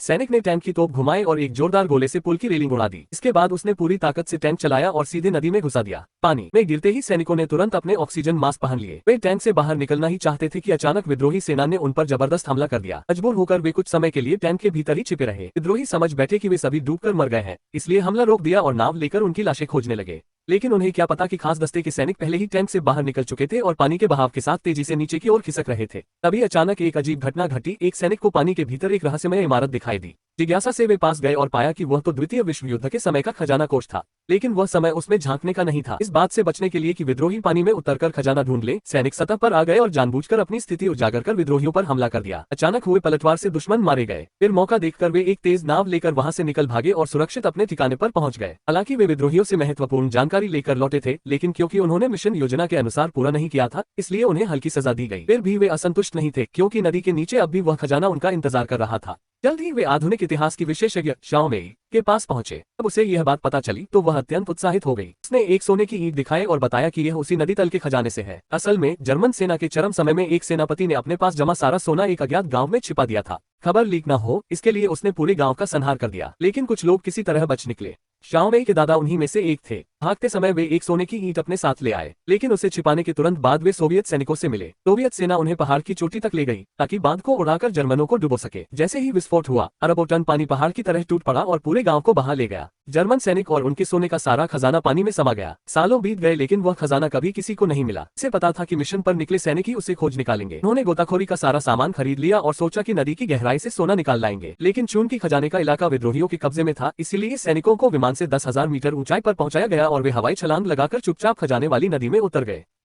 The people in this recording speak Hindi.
सैनिक ने टैंक की तोप घुमाई और एक जोरदार गोले से पुल की रेलिंग उड़ा दी। इसके बाद उसने पूरी ताकत से टैंक चलाया और सीधे नदी में घुसा दिया। पानी में गिरते ही सैनिकों ने तुरंत अपने ऑक्सीजन मास्क पहन लिए। वे टैंक से बाहर निकलना ही चाहते थे कि अचानक विद्रोही सेना ने उन पर जबरदस्त हमला कर दिया। मजबूर होकर वे कुछ समय के लिए टैंक के भीतर ही छिपे रहे। विद्रोही समझ बैठे कि वे सभी डूबकर मर गए हैं, इसलिए हमला रोक दिया और नाव लेकर उनकी लाशें खोजने लगे। लेकिन उन्हें क्या पता कि खास दस्ते के सैनिक पहले ही टैंक से बाहर निकल चुके थे और पानी के बहाव के साथ तेजी से नीचे की ओर खिसक रहे थे। तभी अचानक एक अजीब घटना घटी। एक सैनिक को पानी के भीतर एक रहस्यमय इमारत दिखाई दी। जिज्ञासा से वे पास गए और पाया कि वह तो द्वितीय विश्व युद्ध के समय का खजाना कोष था, लेकिन वह समय उसमें झांकने का नहीं था। इस बात से बचने के लिए कि विद्रोही पानी में उतरकर खजाना ढूंढ ले, सैनिक सतह पर आ गए और जानबूझकर अपनी स्थिति उजागर कर विद्रोहियों पर हमला कर दिया। अचानक हुए पलटवार से दुश्मन मारे गए। फिर मौका देखकर वे एक तेज नाव लेकर वहां से निकल भागे और सुरक्षित अपने ठिकाने पर पहुंच गए। हालांकि वे विद्रोहियों से महत्वपूर्ण जानकारी लेकर लौटे थे, लेकिन क्योंकि उन्होंने मिशन योजना के अनुसार पूरा नहीं किया था, इसलिए उन्हें हल्की सजा दी गई। फिर भी वे असंतुष्ट नहीं थे, क्योंकि नदी के नीचे अब भी वह खजाना उनका इंतजार कर रहा था। जल्द ही वे आधुनिक इतिहास की विशेषज्ञ शाओ मेई के पास पहुंचे। जब उसे यह बात पता चली तो वह अत्यंत उत्साहित हो गई। उसने एक सोने की ईंट दिखाई और बताया कि यह उसी नदी तल के खजाने से है। असल में जर्मन सेना के चरम समय में एक सेनापति ने अपने पास जमा सारा सोना एक अज्ञात गांव में छिपा दिया था। खबर लीक न हो, इसके लिए उसने पूरे गांव का संहार कर दिया, लेकिन कुछ लोग किसी तरह बच निकले। शाओमेई के दादा उन्हीं में से एक थे। भागते समय वे एक सोने की ईंट अपने साथ ले आए, लेकिन उसे छिपाने के तुरंत बाद वे सोवियत सैनिकों से मिले। सोवियत सेना उन्हें पहाड़ की चोटी तक ले गई ताकि बांध को उड़ाकर जर्मनों को डुबो सके। जैसे ही विस्फोट हुआ, अरबों टन पानी पहाड़ की तरह टूट पड़ा और पूरे गांव को बहा ले गया। जर्मन सैनिक और उनके सोने का सारा खजाना पानी में समा गया। सालों बीत गए, लेकिन वह खजाना कभी किसी को नहीं मिला। इसे पता था कि मिशन पर निकले सैनिक ही उसे खोज निकालेंगे। उन्होंने गोताखोरी का सारा सामान खरीद लिया और सोचा कि नदी की गहराई से सोना निकाल लाएंगे। लेकिन चूंकि खजाने का इलाका विद्रोहियों के कब्जे में था, इसीलिए सैनिकों को विमान से 10,000 मीटर ऊंचाई पर पहुंचाया गया और वे हवाई छलांग लगाकर चुपचाप खजाने वाली नदी में उतर गए।